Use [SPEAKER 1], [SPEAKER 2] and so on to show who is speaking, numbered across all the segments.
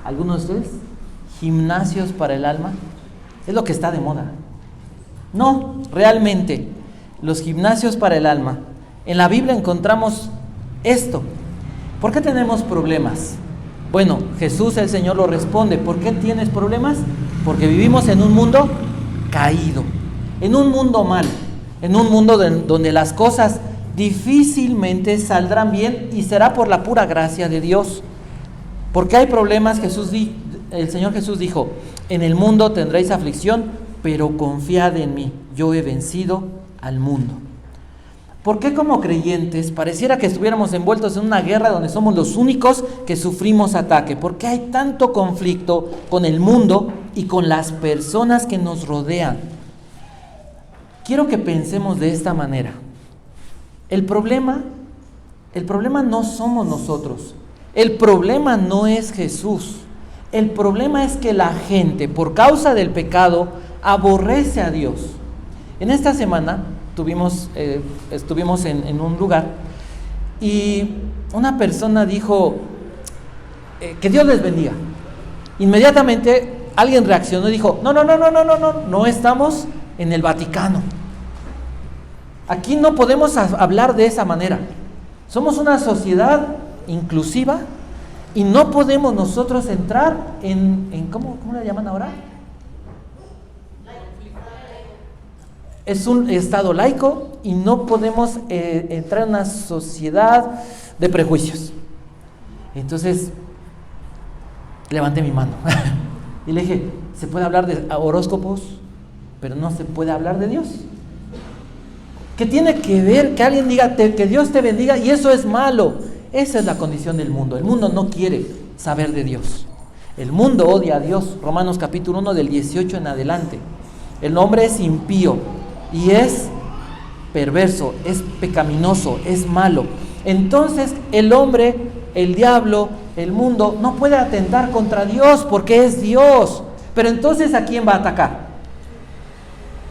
[SPEAKER 1] ¿Algunos de ustedes? ¿Gimnasios para el alma? Es lo que está de moda. No, realmente, los gimnasios para el alma, en la Biblia encontramos esto. ¿Por qué tenemos problemas? Bueno, Jesús el Señor lo responde. ¿Por qué tienes problemas? Porque vivimos en un mundo caído, en un mundo mal, en un mundo donde las cosas difícilmente saldrán bien y será por la pura gracia de Dios. Porque hay problemas. El Señor Jesús dijo: en el mundo tendréis aflicción, pero confiad en mí, yo he vencido al mundo. ¿Por qué como creyentes pareciera que estuviéramos envueltos en una guerra donde somos los únicos que sufrimos ataque? ¿Por qué hay tanto conflicto con el mundo y con las personas que nos rodean? Quiero que pensemos de esta manera. El problema no somos nosotros. El problema no es Jesús. El problema es que la gente, por causa del pecado, aborrece a Dios. En esta semana estuvimos en un lugar y una persona dijo que Dios les bendiga. Inmediatamente alguien reaccionó y dijo: no estamos en el Vaticano. Aquí no podemos hablar de esa manera. Somos una sociedad inclusiva y no podemos nosotros entrar en ¿cómo le llaman ahora? Es un estado laico y no podemos entrar en una sociedad de prejuicios. Entonces levanté mi mano y le dije: se puede hablar de horóscopos, pero no se puede hablar de Dios. ¿Qué tiene que ver que alguien diga que Dios te bendiga y eso es malo? Esa es la condición del mundo. El mundo no quiere saber de Dios. El mundo odia a Dios. Romanos capítulo 1 del 18 en adelante. El hombre es impío y es perverso, es pecaminoso, es malo. Entonces el hombre, el diablo, el mundo no puede atentar contra Dios porque es Dios. Pero entonces, ¿a quién va a atacar?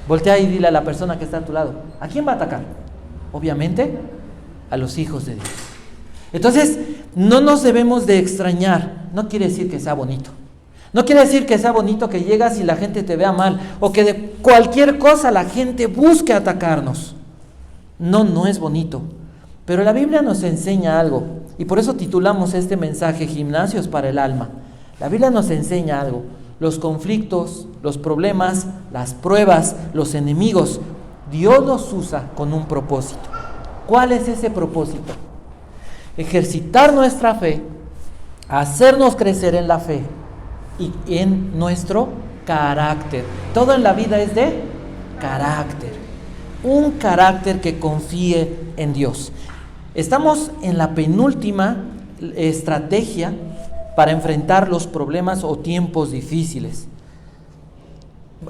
[SPEAKER 1] Voltea y dile a la persona que está a tu lado: ¿a quién va a atacar? Obviamente a los hijos de Dios. Entonces no nos debemos de extrañar. No quiere decir que sea bonito. No quiere decir que sea bonito que llegas y la gente te vea mal, o que de cualquier cosa la gente busque atacarnos. No es bonito. Pero la Biblia nos enseña algo, y por eso titulamos este mensaje Gimnasios para el alma. La Biblia nos enseña algo. Los conflictos, los problemas, las pruebas, los enemigos, Dios los usa con un propósito. ¿Cuál es ese propósito? Ejercitar nuestra fe, hacernos crecer en la fe y en nuestro carácter. Todo en la vida es de carácter. Un carácter que confíe en Dios. Estamos en la penúltima estrategia para enfrentar los problemas o tiempos difíciles.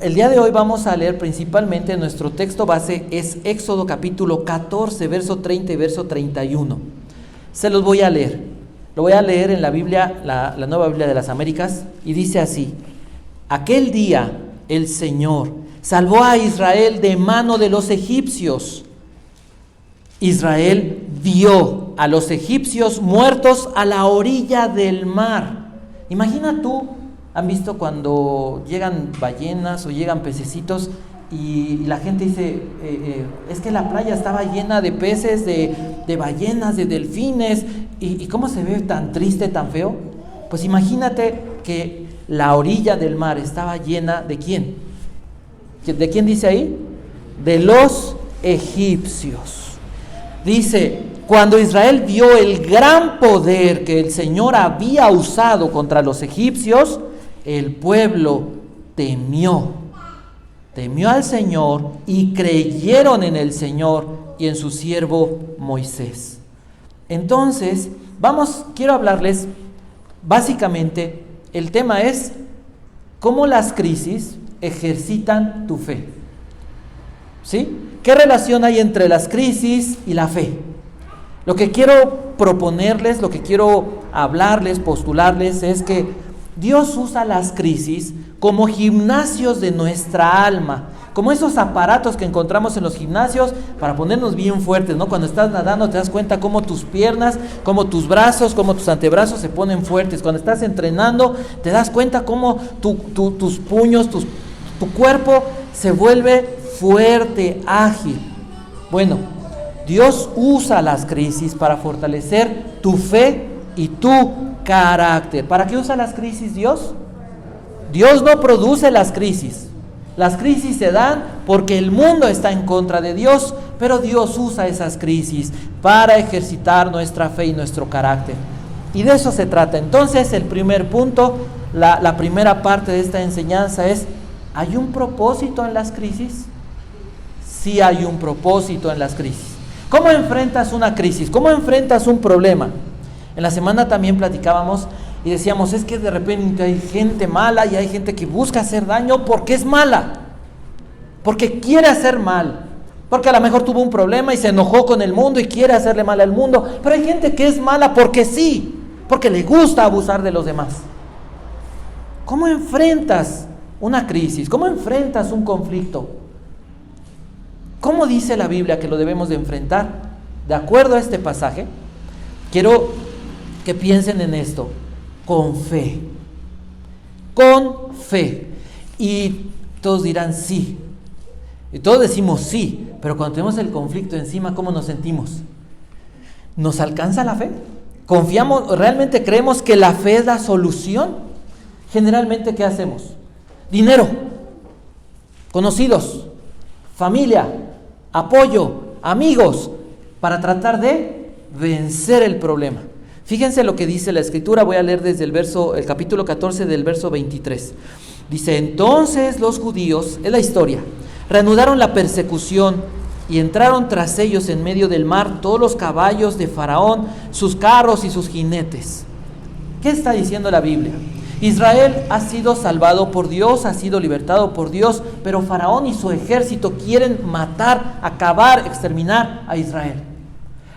[SPEAKER 1] El día de hoy vamos a leer principalmente, nuestro texto base es Éxodo capítulo 14, verso 30 y verso 31. Se los voy a leer. Lo voy a leer en la Biblia, la Nueva Biblia de las Américas, y dice así: aquel día el Señor salvó a Israel de mano de los egipcios. Israel vio a los egipcios muertos a la orilla del mar. Imagina tú, ¿han visto cuando llegan ballenas o llegan pececitos y la gente dice, es que la playa estaba llena de peces, de ballenas, de delfines, y cómo se ve tan triste, tan feo? Pues imagínate que la orilla del mar estaba llena ¿de quién? ¿De quién dice ahí? De los egipcios. Dice: cuando Israel vio el gran poder que el Señor había usado contra los egipcios, el pueblo temió al Señor y creyeron en el Señor y en su siervo Moisés. Entonces, quiero hablarles básicamente, el tema es cómo las crisis ejercitan tu fe. ¿Sí? ¿Qué relación hay entre las crisis y la fe? Lo que quiero proponerles, lo que quiero hablarles, postularles, es que Dios usa las crisis como gimnasios de nuestra alma, como esos aparatos que encontramos en los gimnasios para ponernos bien fuertes, ¿no? Cuando estás nadando te das cuenta cómo tus piernas, cómo tus brazos, cómo tus antebrazos se ponen fuertes. Cuando estás entrenando te das cuenta cómo tus puños, tu cuerpo se vuelve fuerte, ágil. Bueno, Dios usa las crisis para fortalecer tu fe y tu carácter. ¿Para qué usa las crisis Dios? Dios no produce las crisis. Las crisis se dan porque el mundo está en contra de Dios, pero Dios usa esas crisis para ejercitar nuestra fe y nuestro carácter. Y de eso se trata. Entonces, el primer punto, la primera parte de esta enseñanza es: ¿hay un propósito en las crisis? Sí hay un propósito en las crisis. ¿Cómo enfrentas una crisis? ¿Cómo enfrentas un problema? En la semana también platicábamos y decíamos, es que de repente hay gente mala y hay gente que busca hacer daño porque es mala, porque quiere hacer mal, porque a lo mejor tuvo un problema y se enojó con el mundo y quiere hacerle mal al mundo. Pero hay gente que es mala porque sí, porque le gusta abusar de los demás. ¿Cómo enfrentas una crisis? ¿Cómo enfrentas un conflicto? ¿Cómo dice la Biblia que lo debemos de enfrentar? De acuerdo a este pasaje, quiero que piensen en esto: con fe. Con fe. Y todos dirán sí. Y todos decimos sí, pero cuando tenemos el conflicto encima, ¿cómo nos sentimos? ¿Nos alcanza la fe? ¿Confiamos, realmente creemos que la fe es la solución? Generalmente, ¿qué hacemos? Dinero, conocidos, familia, apoyo, amigos, para tratar de vencer el problema. Fíjense lo que dice la Escritura. Voy a leer desde el capítulo 14 del verso 23. Dice: entonces los judíos, es la historia, reanudaron la persecución y entraron tras ellos en medio del mar todos los caballos de Faraón, sus carros y sus jinetes. ¿Qué está diciendo la Biblia? Israel ha sido salvado por Dios, ha sido libertado por Dios, pero Faraón y su ejército quieren matar, acabar, exterminar a Israel.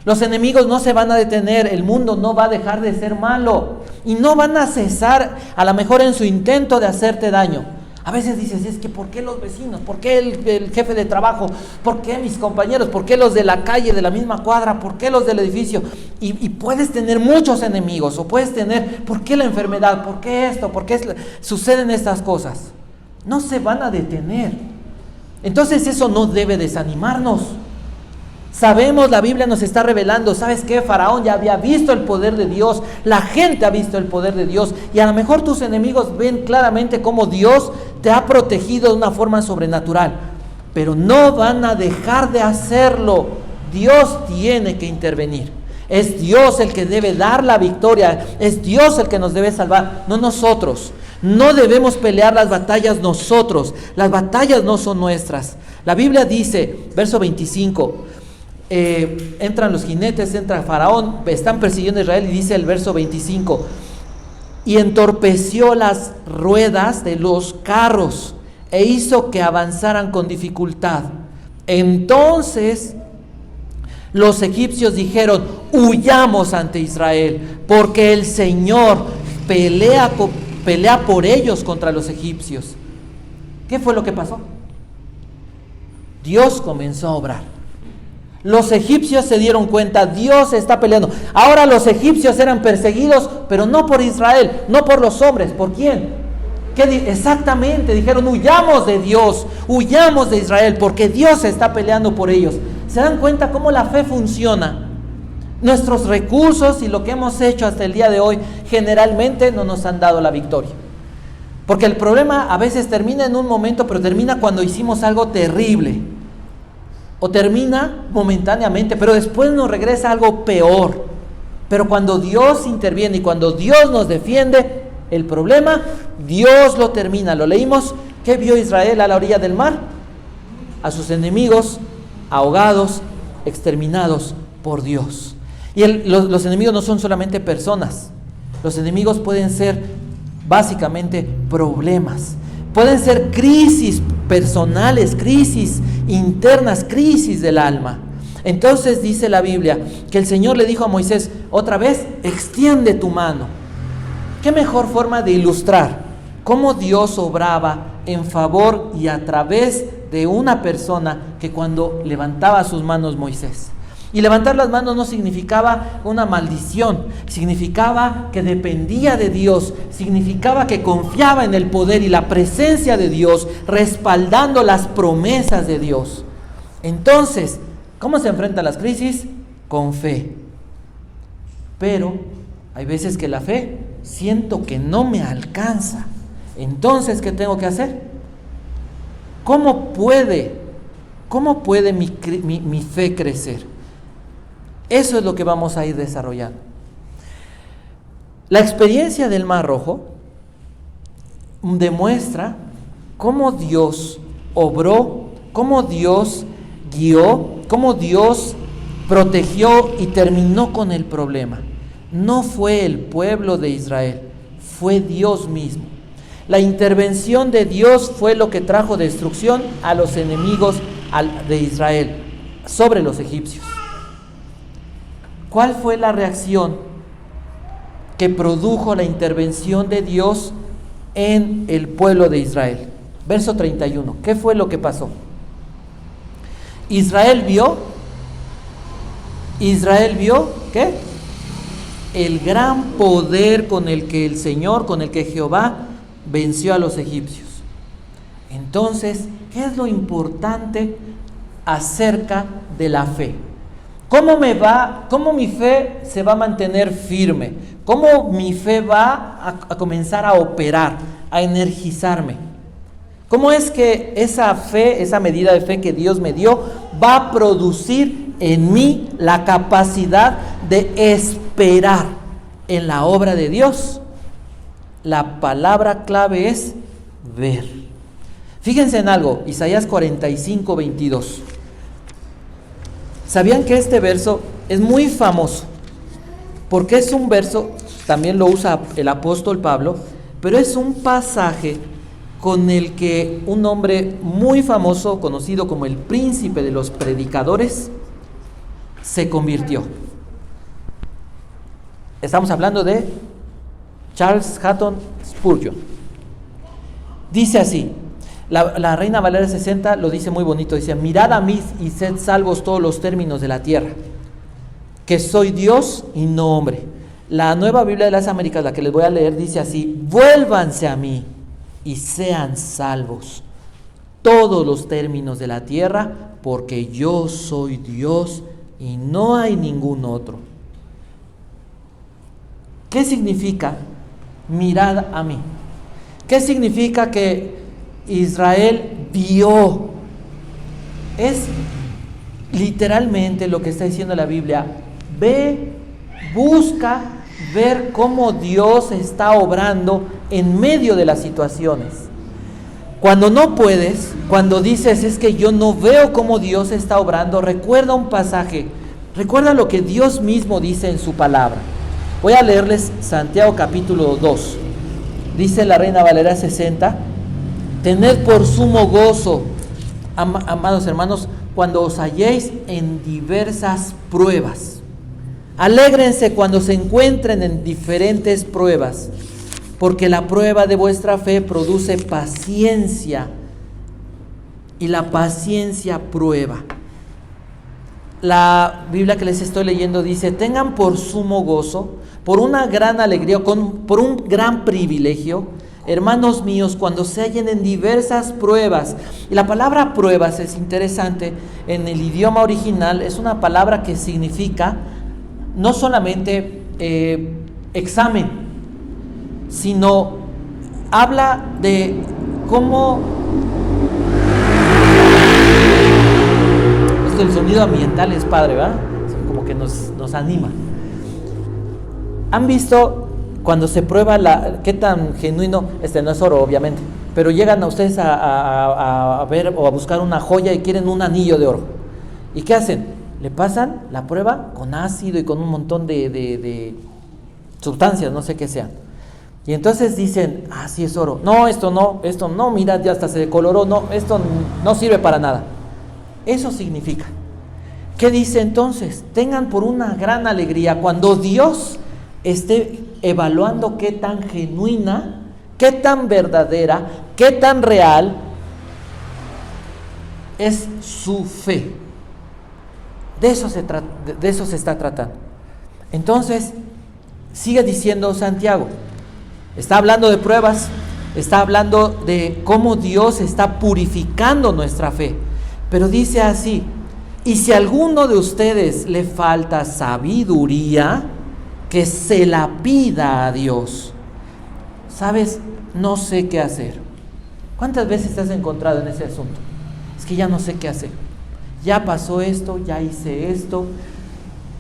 [SPEAKER 1] Los enemigos no se van a detener, el mundo no va a dejar de ser malo y no van a cesar a lo mejor en su intento de hacerte daño. A veces dices, es que ¿por qué los vecinos? ¿Por qué el jefe de trabajo? ¿Por qué mis compañeros? ¿Por qué los de la calle, de la misma cuadra? ¿Por qué los del edificio? Y puedes tener muchos enemigos, o puedes tener, ¿por qué la enfermedad? ¿Por qué esto? ¿Por qué suceden estas cosas? No se van a detener. Entonces eso no debe desanimarnos. Sabemos, la Biblia nos está revelando, ¿sabes qué? Faraón ya había visto el poder de Dios, la gente ha visto el poder de Dios, y a lo mejor tus enemigos ven claramente cómo Dios te ha protegido de una forma sobrenatural, pero no van a dejar de hacerlo. Dios tiene que intervenir. Es Dios el que debe dar la victoria, es Dios el que nos debe salvar, no nosotros. No debemos pelear las batallas nosotros, las batallas no son nuestras. La Biblia dice, verso 25, entran los jinetes, entra Faraón, están persiguiendo a Israel, y dice el verso 25: y entorpeció las ruedas de los carros e hizo que avanzaran con dificultad. Entonces los egipcios dijeron: huyamos ante Israel, porque el Señor pelea por ellos contra los egipcios. ¿Qué fue lo que pasó? Dios comenzó a obrar. Los egipcios se dieron cuenta, Dios está peleando. Ahora los egipcios eran perseguidos, pero no por Israel, no por los hombres. ¿Por quién? Exactamente, dijeron: huyamos de Dios, huyamos de Israel, porque Dios está peleando por ellos. ¿Se dan cuenta cómo la fe funciona? Nuestros recursos y lo que hemos hecho hasta el día de hoy generalmente no nos han dado la victoria. Porque el problema a veces termina en un momento, pero termina cuando hicimos algo terrible. O termina momentáneamente, pero después nos regresa algo peor. Pero cuando Dios interviene y cuando Dios nos defiende, el problema, Dios lo termina. Lo leímos. ¿Qué vio Israel a la orilla del mar? A sus enemigos ahogados, exterminados por Dios. Y los enemigos no son solamente personas. Los enemigos pueden ser básicamente problemas. Pueden ser crisis personales, crisis internas, crisis del alma. Entonces dice la Biblia que el Señor le dijo a Moisés, otra vez, extiende tu mano. ¿Qué mejor forma de ilustrar cómo Dios obraba en favor y a través de una persona que cuando levantaba sus manos Moisés. Y levantar las manos no significaba una maldición, significaba que dependía de Dios, significaba que confiaba en el poder y la presencia de Dios, respaldando las promesas de Dios. Entonces, ¿cómo se enfrentan las crisis? Con fe. Pero hay veces que la fe siento que no me alcanza. Entonces, ¿qué tengo que hacer? ¿Cómo puede mi fe crecer? Eso es lo que vamos a ir desarrollando. La experiencia del Mar Rojo demuestra cómo Dios obró, cómo Dios guió, cómo Dios protegió y terminó con el problema. No fue el pueblo de Israel, fue Dios mismo. La intervención de Dios fue lo que trajo destrucción a los enemigos de Israel sobre los egipcios. ¿Cuál fue la reacción que produjo la intervención de Dios en el pueblo de Israel? Verso 31. ¿Qué fue lo que pasó? Israel vio, ¿qué? El gran poder con el que el Señor, con el que Jehová venció a los egipcios. Entonces, ¿qué es lo importante acerca de la fe? ¿Cómo mi fe se va a mantener firme? ¿Cómo mi fe va a comenzar a operar, a energizarme? ¿Cómo es que esa fe, esa medida de fe que Dios me dio, va a producir en mí la capacidad de esperar en la obra de Dios? La palabra clave es ver. Fíjense en algo, Isaías 45, 22. ¿Sabían que este verso es muy famoso? Porque es un verso, también lo usa el apóstol Pablo, pero es un pasaje con el que un hombre muy famoso, conocido como el príncipe de los predicadores, se convirtió. Estamos hablando de Charles Haddon Spurgeon. Dice así, la Reina Valera 60 lo dice muy bonito, dice: mirad a mí y sed salvos todos los términos de la tierra, que soy Dios y no hombre. La Nueva Biblia de las Américas, la que les voy a leer, dice así: vuélvanse a mí y sean salvos todos los términos de la tierra, porque yo soy Dios y no hay ningún otro. ¿Qué significa mirad a mí? ¿Qué significa que Israel vio? Es literalmente lo que está diciendo la Biblia. Ve, busca ver cómo Dios está obrando en medio de las situaciones. Cuando no puedes, cuando dices es que yo no veo cómo Dios está obrando, recuerda un pasaje, recuerda lo que Dios mismo dice en su palabra. Voy a leerles Santiago capítulo 2. Dice la Reina Valera 60: tened por sumo gozo, amados hermanos, cuando os halléis en diversas pruebas. Alégrense cuando se encuentren en diferentes pruebas, porque la prueba de vuestra fe produce paciencia, y la paciencia prueba. La Biblia que les estoy leyendo dice: tengan por sumo gozo, por una gran alegría, por un gran privilegio, hermanos míos, cuando se hallen en diversas pruebas. Y la palabra pruebas es interesante. En el idioma original es una palabra que significa no solamente examen, sino habla de cómo el sonido ambiental es padre, ¿verdad? Como que nos anima. ¿Han visto cuando se prueba qué tan genuino? No es oro, obviamente, pero llegan a ustedes a ver o a buscar una joya y quieren un anillo de oro. ¿Y qué hacen? Le pasan la prueba con ácido y con un montón de sustancias, no sé qué sean. Y entonces dicen: ah, sí es oro. No, esto no, mira, ya hasta se decoloró. No, esto no sirve para nada. Eso significa. ¿Qué dice entonces? Tengan por una gran alegría cuando Dios esté evaluando qué tan genuina, qué tan verdadera, qué tan real es su fe. De eso se está tratando. Entonces, sigue diciendo Santiago, está hablando de pruebas, está hablando de cómo Dios está purificando nuestra fe, pero dice así: y si a alguno de ustedes le falta sabiduría, que se la pida a Dios. ¿Sabes? No sé qué hacer. ¿Cuántas veces te has encontrado en ese asunto? Es que ya no sé qué hacer. Ya pasó esto, ya hice esto.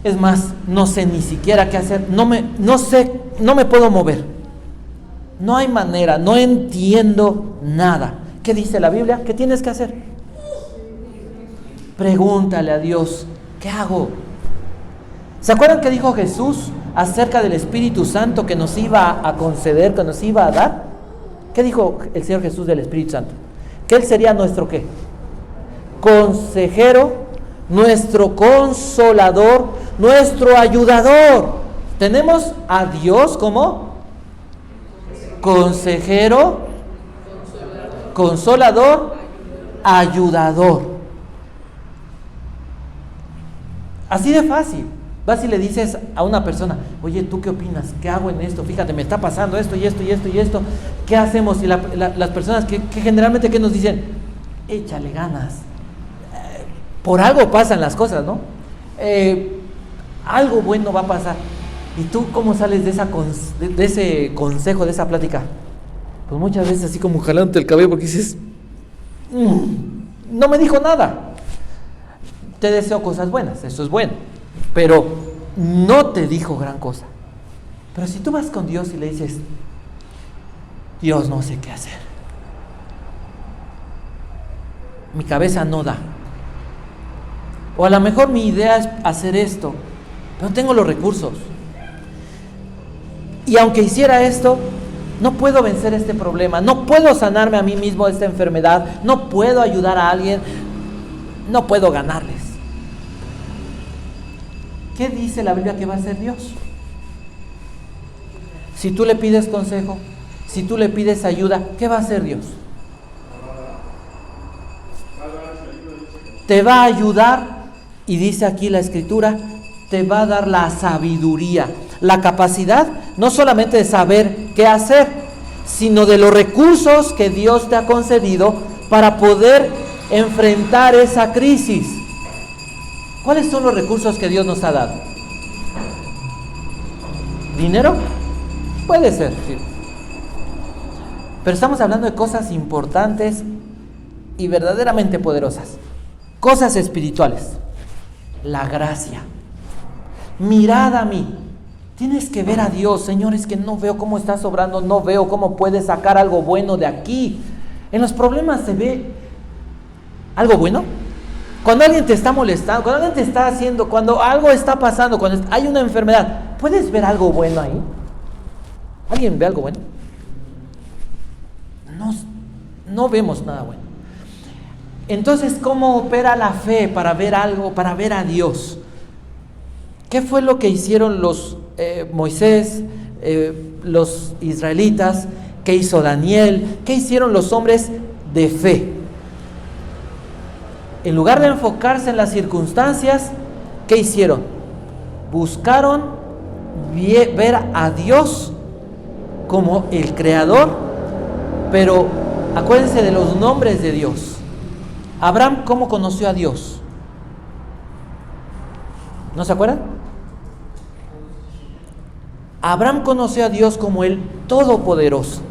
[SPEAKER 1] Es más, no sé ni siquiera qué hacer. No me puedo mover. No hay manera, no entiendo nada. ¿Qué dice la Biblia? ¿Qué tienes que hacer? Pregúntale a Dios, ¿qué hago? ¿Se acuerdan que dijo Jesús acerca del Espíritu Santo que nos iba a conceder, que nos iba a dar? ¿Qué dijo el Señor Jesús del Espíritu Santo? Que Él sería nuestro ¿qué? Consejero, nuestro consolador, nuestro ayudador. Tenemos a Dios como consejero, consolador, ayudador. Así de fácil. Vas y le dices a una persona, oye, ¿tú qué opinas? ¿Qué hago en esto? Fíjate, me está pasando esto y esto y esto y esto. ¿Qué hacemos? Y las personas que generalmente ¿qué nos dicen? Échale ganas. Por algo pasan las cosas, ¿no? Algo bueno va a pasar. ¿Y tú cómo sales de ese consejo, de esa plática? Pues muchas veces así como jalándote el cabello porque dices, no me dijo nada. Te deseo cosas buenas, eso es bueno, pero no te dijo gran cosa. Pero si tú vas con Dios y le dices, Dios, no sé qué hacer, mi cabeza no da, o a lo mejor mi idea es hacer esto, pero no tengo los recursos, y aunque hiciera esto, no puedo vencer este problema, no puedo sanarme a mí mismo de esta enfermedad, no puedo ayudar a alguien, no puedo ganarles. ¿Qué dice la Biblia que va a hacer Dios? Si tú le pides consejo, si tú le pides ayuda, ¿qué va a hacer Dios? Te va a ayudar, y dice aquí la Escritura, te va a dar la sabiduría, la capacidad, no solamente de saber qué hacer, sino de los recursos que Dios te ha concedido para poder enfrentar esa crisis. ¿Cuáles son los recursos que Dios nos ha dado? ¿Dinero? Puede ser, sí. Pero estamos hablando de cosas importantes y verdaderamente poderosas. Cosas espirituales. La gracia. Mirad a mí. Tienes que ver a Dios. Señor, es que no veo cómo estás obrando, no veo cómo puedes sacar algo bueno de aquí. En los problemas se ve algo bueno. Cuando alguien te está molestando, cuando alguien te está haciendo, cuando algo está pasando, cuando hay una enfermedad, ¿puedes ver algo bueno ahí? ¿Alguien ve algo bueno? No vemos nada bueno. Entonces, ¿cómo opera la fe para ver algo, para ver a Dios? ¿Qué fue lo que hicieron los Moisés, los israelitas? ¿Qué hizo Daniel? ¿Qué hicieron los hombres de fe? En lugar de enfocarse en las circunstancias, ¿qué hicieron? Buscaron ver a Dios como el creador, pero acuérdense de los nombres de Dios. Abraham, ¿cómo conoció a Dios? ¿No se acuerdan? Abraham conoció a Dios como el Todopoderoso.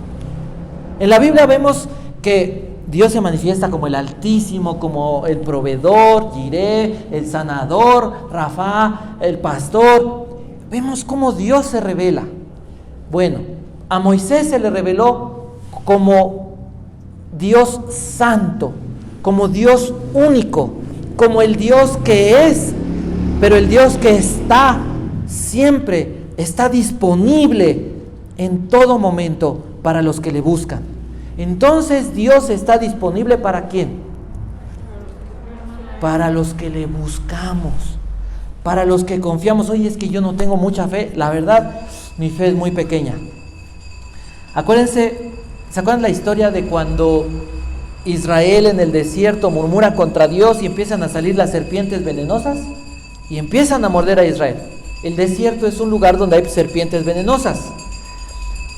[SPEAKER 1] En la Biblia vemos que Dios se manifiesta como el Altísimo, como el proveedor, Jireh, el sanador, Rafa, el pastor. Vemos cómo Dios se revela. Bueno, a Moisés se le reveló como Dios santo, como Dios único, como el Dios que es, pero el Dios que está siempre, está disponible en todo momento para los que le buscan. Entonces Dios está disponible ¿para quién? Para los que le buscamos, para los que confiamos. Oye, es que yo no tengo mucha fe, la verdad, mi fe es muy pequeña. Acuérdense, ¿se acuerdan la historia de cuando Israel en el desierto murmura contra Dios y empiezan a salir las serpientes venenosas y empiezan a morder a Israel. El desierto es un lugar donde hay serpientes venenosas.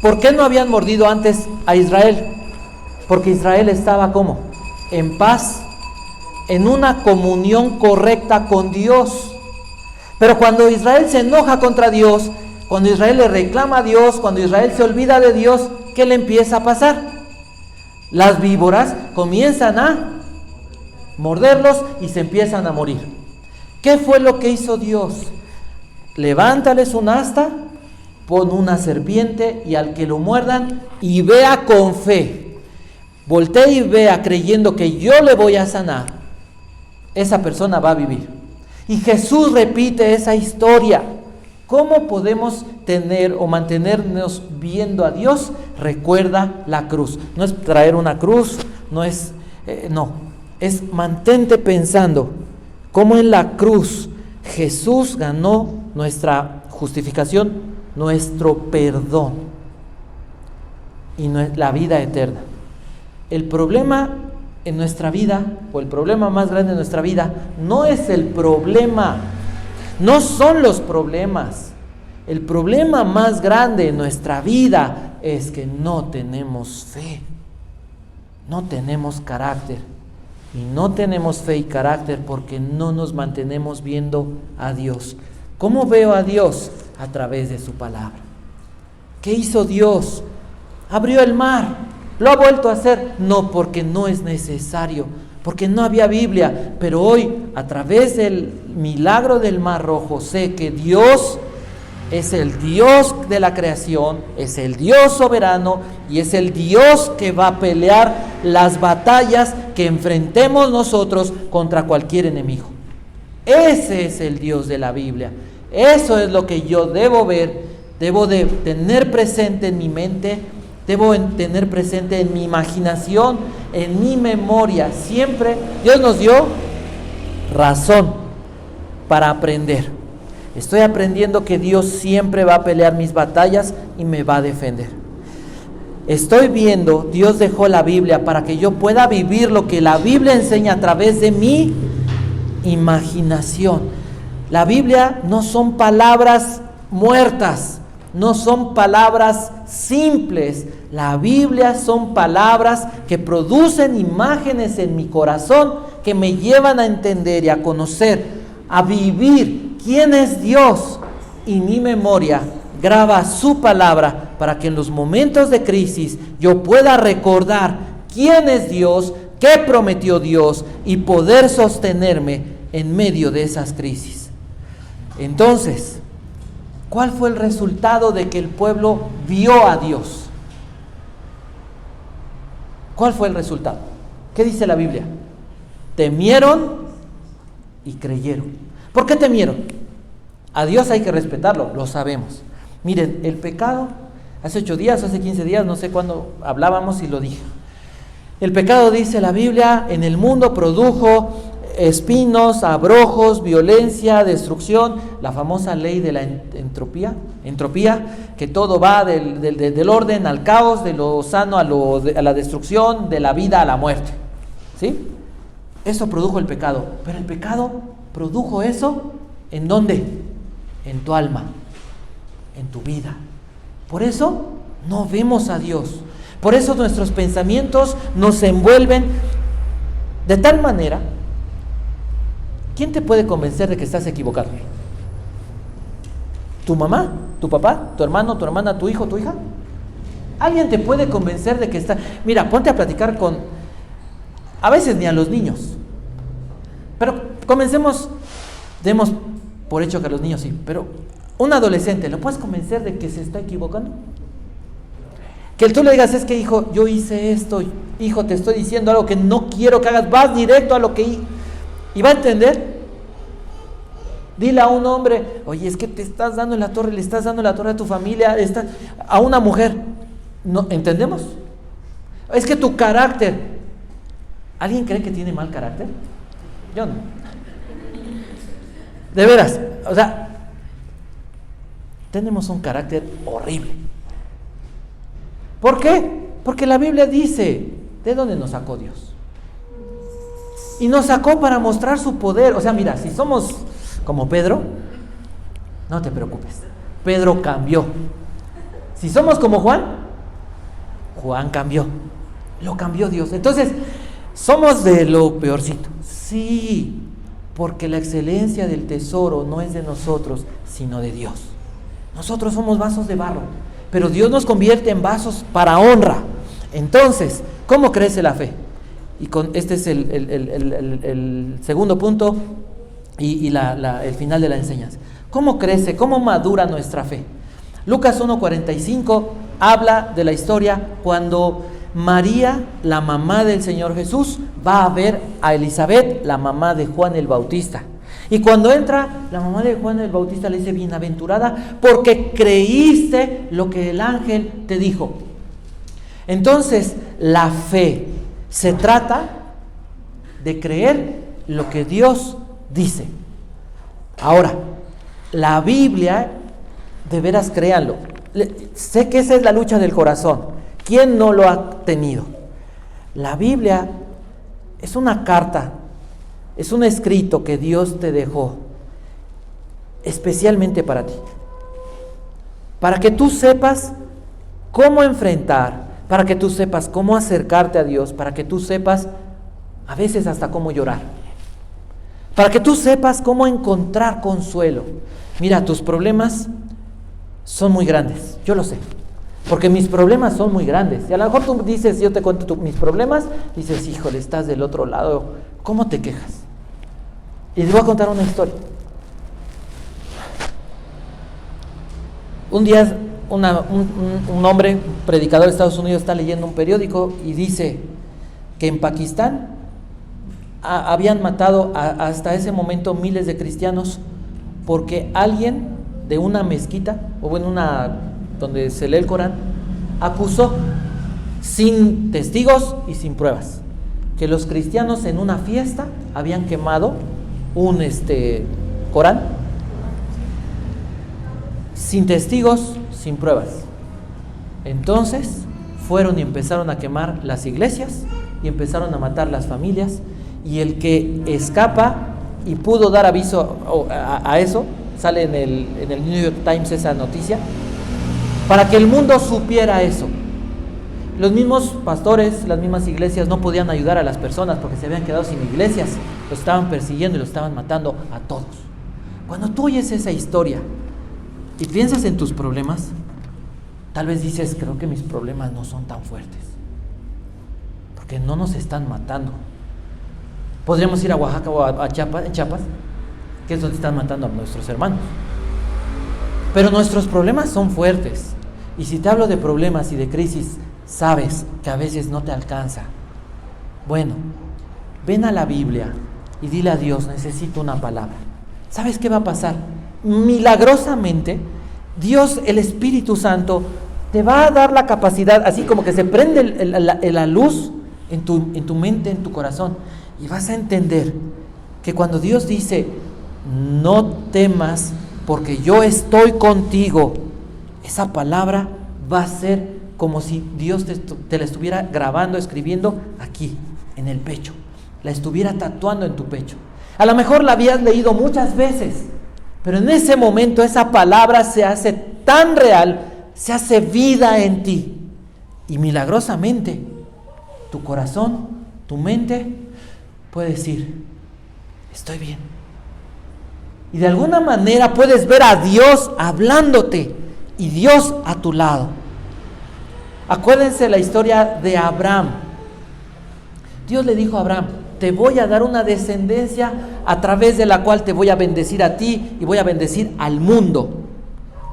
[SPEAKER 1] ¿Por qué no habían mordido antes a Israel? Porque Israel estaba ¿cómo? En paz, en una comunión correcta con Dios. Pero cuando Israel se enoja contra Dios, cuando Israel le reclama a Dios, cuando Israel se olvida de Dios, ¿qué le empieza a pasar? Las víboras comienzan a morderlos y se empiezan a morir. ¿Qué fue lo que hizo Dios? Levántales un asta, pon una serpiente y al que lo muerdan y vea con fe, voltee y vea creyendo que yo le voy a sanar, esa persona va a vivir. Y Jesús repite esa historia. ¿Cómo podemos tener o mantenernos viendo a Dios? Recuerda la cruz. No es traer una cruz, no es, es mantente pensando cómo en la cruz Jesús ganó nuestra justificación, nuestro perdón y la vida eterna. El problema en nuestra vida, o el problema más grande en nuestra vida, no es el problema, no son los problemas. El problema más grande en nuestra vida es que no tenemos fe, no tenemos carácter. Y no tenemos fe y carácter porque no nos mantenemos viendo a Dios. ¿Cómo veo a Dios? A través de su palabra. ¿Qué hizo Dios? Abrió el mar. ¿Lo ha vuelto a hacer? No, porque no es necesario, porque no había Biblia. Pero hoy, a través del milagro del Mar Rojo, sé que Dios es el Dios de la creación, es el Dios soberano y es el Dios que va a pelear las batallas que enfrentemos nosotros contra cualquier enemigo. Ese es el Dios de la Biblia. Eso es lo que yo debo ver, debo de tener presente en mi mente, debo tener presente en mi imaginación, en mi memoria. Siempre Dios nos dio razón para aprender. Estoy aprendiendo que Dios siempre va a pelear mis batallas y me va a defender. Estoy viendo, Dios dejó la Biblia para que yo pueda vivir lo que la Biblia enseña a través de mi imaginación. La Biblia no son palabras muertas, no son palabras simples. La Biblia son palabras que producen imágenes en mi corazón que me llevan a entender y a conocer, a vivir quién es Dios, y mi memoria graba su palabra para que en los momentos de crisis yo pueda recordar quién es Dios, qué prometió Dios y poder sostenerme en medio de esas crisis. Entonces, ¿cuál fue el resultado de que el pueblo vio a Dios? ¿Cuál fue el resultado? ¿Qué dice la Biblia? Temieron y creyeron. ¿Por qué temieron? A Dios hay que respetarlo, lo sabemos. Miren, el pecado, hace 8 días, hace 15 días, no sé cuándo hablábamos y lo dije. El pecado, dice la Biblia, en el mundo produjo espinos, abrojos, violencia, destrucción, la famosa ley de la entropía, que todo va del orden al caos, de lo sano a la destrucción, de la vida a la muerte. ¿Sí? Eso produjo el pecado, pero el pecado produjo eso, ¿en dónde? En tu alma, en tu vida. Por eso no vemos a Dios. Por eso nuestros pensamientos nos envuelven de tal manera. ¿Quién te puede convencer de que estás equivocado? ¿Tu mamá? ¿Tu papá? ¿Tu hermano? ¿Tu hermana? ¿Tu hijo? ¿Tu hija? ¿Alguien te puede convencer de que está? Mira, ponte a platicar con, a veces ni a los niños. Pero comencemos, demos por hecho que a los niños sí, pero un adolescente, ¿lo puedes convencer de que se está equivocando? Que tú le digas, es que hijo, yo hice esto, hijo, te estoy diciendo algo que no quiero que hagas, vas directo a lo que... ¿Y va a entender? Dile a un hombre, oye, es que te estás dando en la torre, le estás dando en la torre a tu familia, a una mujer. ¿No entendemos? Es que tu carácter... ¿Alguien cree que tiene mal carácter? Yo no. De veras, o sea, tenemos un carácter horrible. ¿Por qué? Porque la Biblia dice, ¿de dónde nos sacó Dios? Y nos sacó para mostrar su poder. O sea, mira, si somos como Pedro, no te preocupes. Pedro cambió. Si somos como Juan, Juan cambió. Lo cambió Dios. Entonces, ¿somos de lo peorcito? Sí, porque la excelencia del tesoro no es de nosotros, sino de Dios. Nosotros somos vasos de barro, pero Dios nos convierte en vasos para honra. Entonces, ¿cómo crece la fe? Y este es el segundo punto y el final de la enseñanza. ¿Cómo crece? ¿Cómo madura nuestra fe? Lucas 1:45 habla de la historia cuando María, la mamá del Señor Jesús, va a ver a Elizabeth, la mamá de Juan el Bautista. Y cuando entra, la mamá de Juan el Bautista le dice: bienaventurada, porque creíste lo que el ángel te dijo. Entonces, la fe se trata de creer lo que Dios dice. Ahora, la Biblia, de veras créanlo, sé que esa es la lucha del corazón. ¿Quién no lo ha tenido? La Biblia es una carta, es un escrito que Dios te dejó especialmente para ti, para que tú sepas cómo enfrentar, para que tú sepas cómo acercarte a Dios, para que tú sepas a veces hasta cómo llorar, para que tú sepas cómo encontrar consuelo. Mira, tus problemas son muy grandes, yo lo sé, porque mis problemas son muy grandes. Y a lo mejor tú dices, yo te cuento mis problemas, dices: híjole, estás del otro lado, ¿cómo te quejas? Y les voy a contar una historia. Un día un hombre, predicador de Estados Unidos, está leyendo un periódico y dice que en Pakistán habían matado hasta ese momento miles de cristianos porque alguien de una mezquita, o en donde se lee el Corán, acusó sin testigos y sin pruebas que los cristianos en una fiesta habían quemado un Corán, sin testigos, sin pruebas. Entonces fueron y empezaron a quemar las iglesias y empezaron a matar las familias, y el que escapa y pudo dar aviso a eso, sale en el New York Times esa noticia, para que el mundo supiera eso. Los mismos pastores, las mismas iglesias no podían ayudar a las personas porque se habían quedado sin iglesias, los estaban persiguiendo y los estaban matando a todos. Cuando tú oyes esa historia y piensas en tus problemas, tal vez dices: creo que mis problemas no son tan fuertes, porque no nos están matando. Podríamos ir a Oaxaca o a Chiapas, que es donde están matando a nuestros hermanos. Pero nuestros problemas son fuertes. Y si te hablo de problemas y de crisis, sabes que a veces no te alcanza. Bueno, ven a la Biblia y dile a Dios: necesito una palabra. ¿Sabes qué va a pasar? Milagrosamente, Dios, el Espíritu Santo, te va a dar la capacidad, así como que se prende la luz en tu mente, en tu corazón, y vas a entender que cuando Dios dice: no temas, porque yo estoy contigo, esa palabra va a ser como si Dios te la estuviera grabando, escribiendo aquí, en el pecho, la estuviera tatuando en tu pecho. A lo mejor la habías leído muchas veces, pero en ese momento esa palabra se hace tan real, se hace vida en ti, y milagrosamente tu corazón, tu mente puede decir: estoy bien. Y de alguna manera puedes ver a Dios hablándote y Dios a tu lado. Acuérdense la historia de Abraham. Dios le dijo a Abraham: te voy a dar una descendencia a través de la cual te voy a bendecir a ti y voy a bendecir al mundo.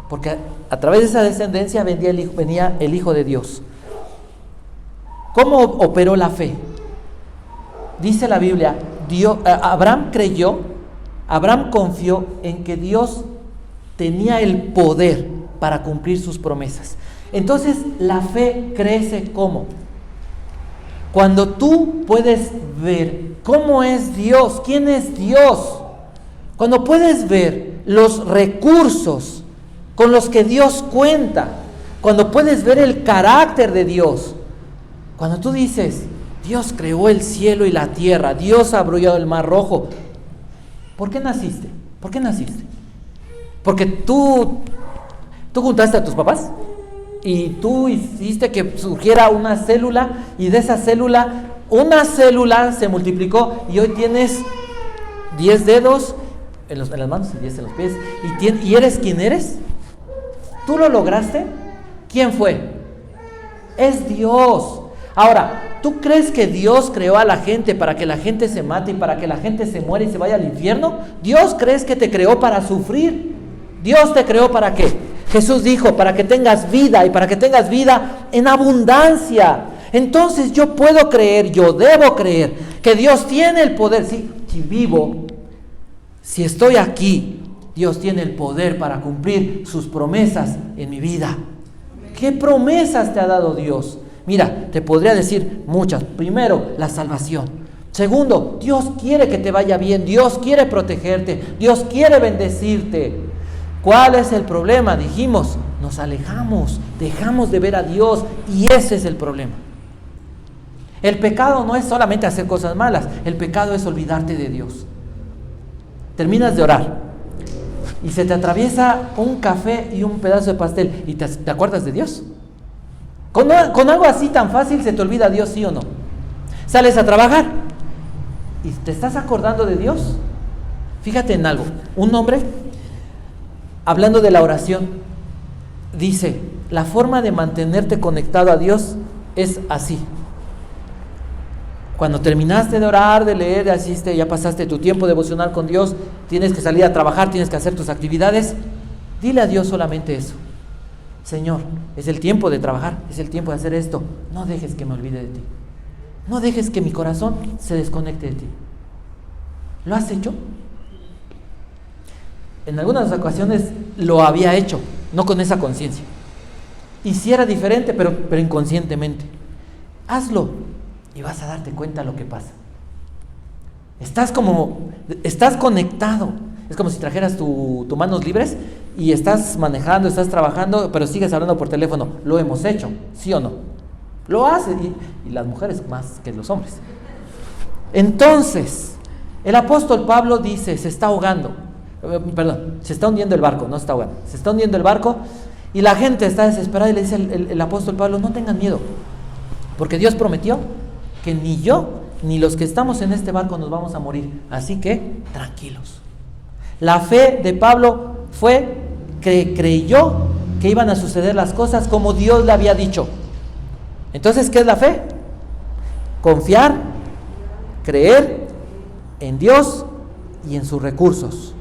[SPEAKER 1] Porque a través de esa descendencia venía el Hijo de Dios. ¿Cómo operó la fe? Dice la Biblia, Abraham creyó, Abraham confió en que Dios tenía el poder para cumplir sus promesas. Entonces la fe crece ¿cómo? Cuando tú puedes ver cómo es Dios, quién es Dios, cuando puedes ver los recursos con los que Dios cuenta, cuando puedes ver el carácter de Dios, cuando tú dices: Dios creó el cielo y la tierra. Dios abrió el mar rojo. ¿Por qué naciste? ¿Por qué naciste? Porque tú juntaste a tus papás y tú hiciste que surgiera una célula, y de esa célula, una célula se multiplicó y hoy tienes 10 dedos en las manos y 10 en los pies, y eres quien eres. ¿Tú lo lograste? ¿Quién fue? Es Dios. Ahora, ¿tú crees que Dios creó a la gente para que la gente se mate y para que la gente se muera y se vaya al infierno? ¿Dios crees que te creó para sufrir? ¿Dios te creó para qué? Jesús dijo, para que tengas vida, y para que tengas vida en abundancia. Entonces yo puedo creer, yo debo creer que Dios tiene el poder. Si vivo, si estoy aquí, Dios tiene el poder para cumplir sus promesas en mi vida. ¿Qué promesas te ha dado Dios? Mira, te podría decir muchas. Primero, la salvación. Segundo, Dios quiere que te vaya bien. Dios quiere protegerte. Dios quiere bendecirte. ¿Cuál es el problema? Dijimos, nos alejamos, dejamos de ver a Dios, y ese es el problema. El pecado no es solamente hacer cosas malas. El pecado es olvidarte de Dios. Terminas de orar y se te atraviesa un café y un pedazo de pastel y te acuerdas de Dios. Con algo así tan fácil se te olvida Dios, ¿sí o no? Sales a trabajar y te estás acordando de Dios. Fíjate en algo. Un hombre, hablando de la oración, dice, la forma de mantenerte conectado a Dios es así. Cuando terminaste de orar, de leer, ya pasaste tu tiempo devocional con Dios, tienes que salir a trabajar, tienes que hacer tus actividades, dile a Dios solamente eso. Señor, es el tiempo de trabajar, es el tiempo de hacer esto. No dejes que me olvide de ti. No dejes que mi corazón se desconecte de ti. ¿Lo has hecho? En algunas ocasiones lo había hecho, no con esa conciencia. Y si era diferente, pero inconscientemente. Hazlo y vas a darte cuenta de lo que pasa. Estás conectado. Es como si trajeras tus manos libres y estás manejando, estás trabajando, pero sigues hablando por teléfono. Lo hemos hecho, ¿sí o no? Lo haces, y las mujeres más que los hombres. Entonces, el apóstol Pablo dice, se está ahogando. Se está hundiendo el barco, no está ahogando. Se está hundiendo el barco y la gente está desesperada, y le dice el apóstol Pablo, no tengan miedo, porque Dios prometió que ni yo ni los que estamos en este barco nos vamos a morir. Así que, tranquilos. La fe de Pablo fue que creyó que iban a suceder las cosas como Dios le había dicho. Entonces, ¿qué es la fe? Confiar, creer en Dios y en sus recursos.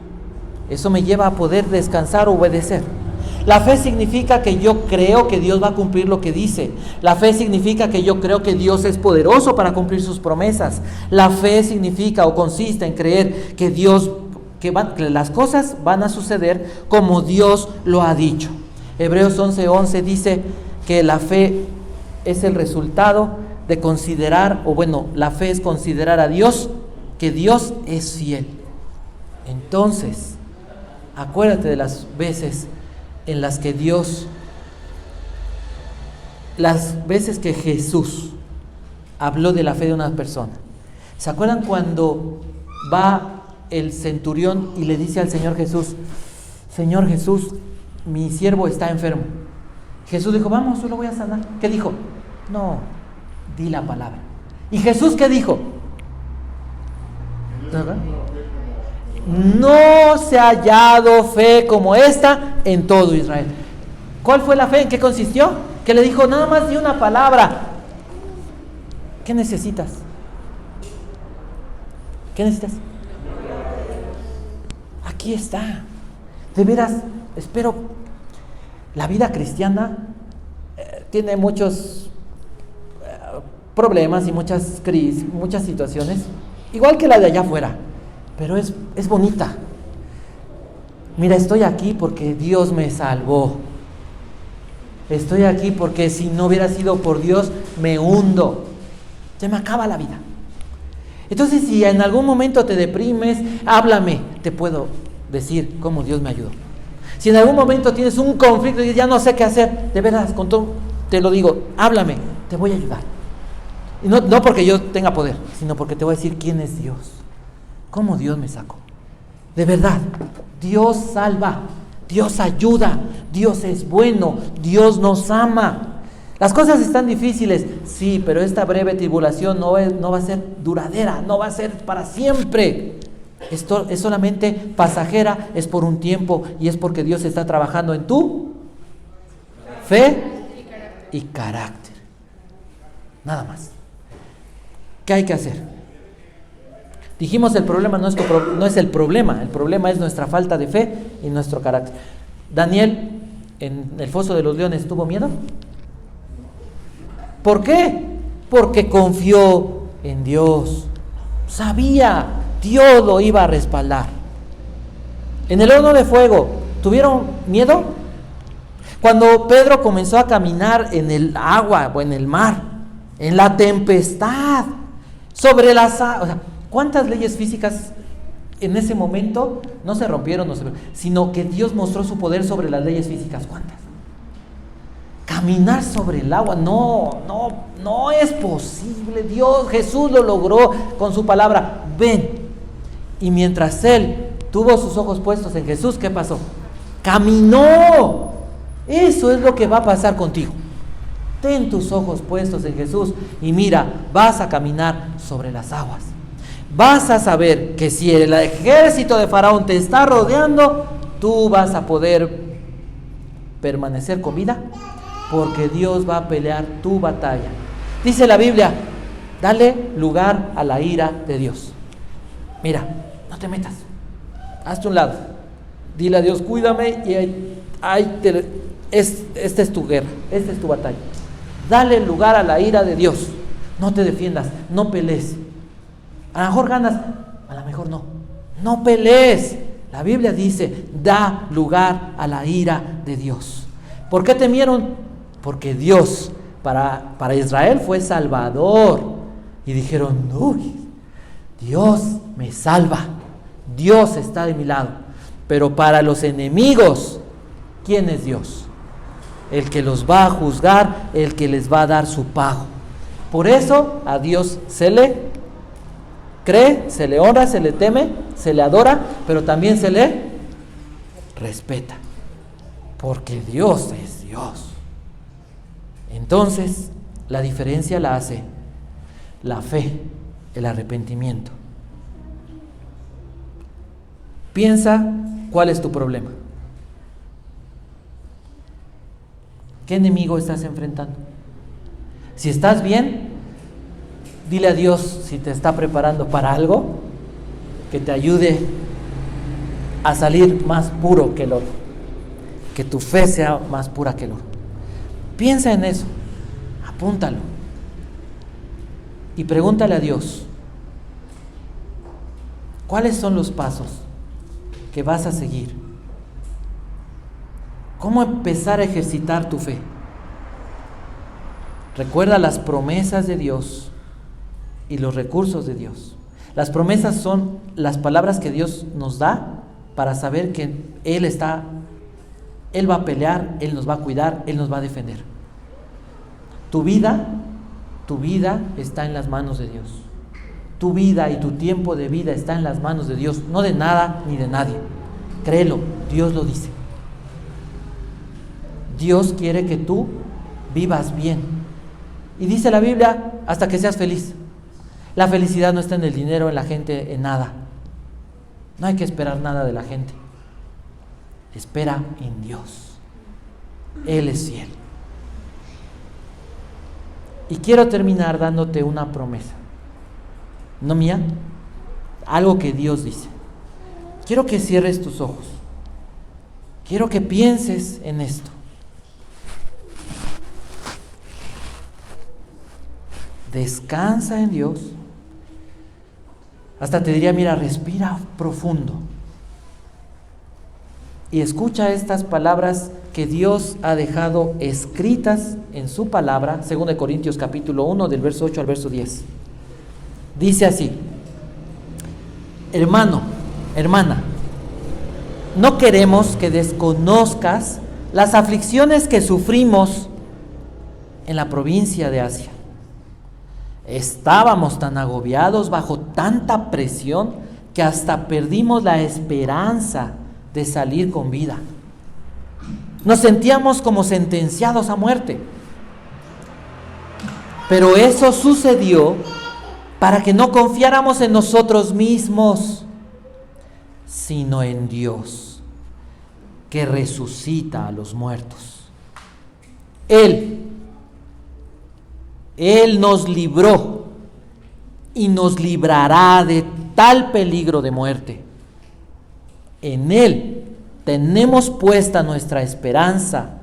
[SPEAKER 1] Eso me lleva a poder descansar, obedecer. La fe significa que yo creo que Dios va a cumplir lo que dice. La fe significa que yo creo que Dios es poderoso para cumplir sus promesas. La fe significa o consiste en creer que que las cosas van a suceder como Dios lo ha dicho. Hebreos 11:11 dice que la fe es el resultado de considerar, la fe es considerar a Dios, que Dios es fiel. Entonces, acuérdate de las veces en las que las veces que Jesús habló de la fe de una persona. ¿Se acuerdan cuando va el centurión y le dice al Señor Jesús, Señor Jesús, mi siervo está enfermo? Jesús dijo, vamos, yo lo voy a sanar. ¿Qué dijo? No, di la palabra. ¿Y Jesús qué dijo? ¿Verdad? No se ha hallado fe como esta en todo Israel. ¿Cuál fue la fe? ¿En qué consistió? Que le dijo, nada más di una palabra. ¿Qué necesitas? ¿Qué necesitas? Aquí está. De veras, espero. La vida cristiana tiene muchos problemas y muchas crisis, muchas situaciones, igual que la de allá afuera. Pero es bonita. Mira, estoy aquí porque Dios me salvó. Estoy aquí porque si no hubiera sido por Dios, me hundo. Se me acaba la vida. Entonces, si en algún momento te deprimes, háblame. Te puedo decir cómo Dios me ayudó. Si en algún momento tienes un conflicto y ya no sé qué hacer, de veras, te lo digo, háblame, te voy a ayudar. Y no porque yo tenga poder, sino porque te voy a decir quién es Dios. ¿Cómo Dios me sacó? De verdad, Dios salva, Dios ayuda, Dios es bueno, Dios nos ama. Las cosas están difíciles, sí, pero esta breve tribulación no va a ser duradera, no va a ser para siempre. Esto es solamente pasajera, es por un tiempo y es porque Dios está trabajando en tu fe y carácter. Nada más. ¿Qué hay que hacer? Dijimos el problema no es el problema es nuestra falta de fe y nuestro carácter. Daniel en el foso de los leones tuvo miedo. ¿Por qué? Porque confió en Dios. Sabía, Dios lo iba a respaldar. En el horno de fuego, ¿tuvieron miedo? Cuando Pedro comenzó a caminar en el agua o en el mar, en la tempestad, sobre las aguas, o sea, ¿cuántas leyes físicas en ese momento no se rompieron, sino que Dios mostró su poder sobre las leyes físicas? ¿Cuántas? Caminar sobre el agua, no es posible. Jesús lo logró con su palabra, ven. Y mientras él tuvo sus ojos puestos en Jesús, ¿qué pasó? Caminó. Eso es lo que va a pasar contigo. Ten tus ojos puestos en Jesús y mira, vas a caminar sobre las aguas. Vas a saber que si el ejército de Faraón te está rodeando, tú vas a poder permanecer con vida, porque Dios va a pelear tu batalla. Dice la Biblia, dale lugar a la ira de Dios. Mira, no te metas, hazte un lado, dile a Dios, cuídame, y esta es tu guerra, esta es tu batalla. Dale lugar a la ira de Dios, no te defiendas, no pelees. A lo mejor ganas, a lo mejor no pelees. La Biblia dice, da lugar a la ira de Dios. ¿Por qué temieron? Porque Dios para Israel fue salvador. Y dijeron, uy, Dios me salva, Dios está de mi lado. Pero para los enemigos, ¿quién es Dios? El que los va a juzgar, el que les va a dar su pago. Por eso a Dios se le cree, se le honra, se le teme, se le adora, pero también se le respeta, porque Dios es Dios. Entonces, la diferencia la hace la fe, el arrepentimiento. Piensa cuál es tu problema. ¿Qué enemigo estás enfrentando? Si estás bien, dile a Dios si te está preparando para algo que te ayude a salir más puro que el oro, que tu fe sea más pura que el oro. Piensa en eso, apúntalo y pregúntale a Dios, ¿cuáles son los pasos que vas a seguir? ¿Cómo empezar a ejercitar tu fe? Recuerda las promesas de Dios y los recursos de Dios. Las promesas son las palabras que Dios nos da para saber que Él va a pelear, Él nos va a cuidar, Él nos va a defender. Tu vida está en las manos de Dios. Tu vida y tu tiempo de vida está en las manos de Dios, no de nada ni de nadie. Créelo, Dios lo dice. Dios quiere que tú vivas bien. Y dice la Biblia, hasta que seas feliz. La felicidad no está en el dinero, en la gente, en nada. No hay que esperar nada de la gente. Espera en Dios. Él es fiel. Y quiero terminar dándote una promesa. No mía, algo que Dios dice. Quiero que cierres tus ojos. Quiero que pienses en esto. Descansa en Dios. Hasta te diría, mira, respira profundo. Y escucha estas palabras que Dios ha dejado escritas en su palabra, 2 Corintios capítulo 1, del verso 8 al verso 10. Dice así: hermano, hermana, no queremos que desconozcas las aflicciones que sufrimos en la provincia de Asia. Estábamos tan agobiados bajo tanta presión que hasta perdimos la esperanza de salir con vida. Nos sentíamos como sentenciados a muerte. Pero eso sucedió para que no confiáramos en nosotros mismos, sino en Dios, que resucita a los muertos. Él nos libró y nos librará de tal peligro de muerte. En Él tenemos puesta nuestra esperanza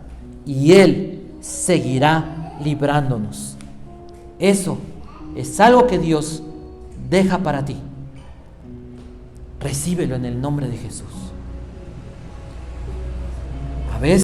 [SPEAKER 1] y Él seguirá librándonos. Eso es algo que Dios deja para ti. Recíbelo en el nombre de Jesús.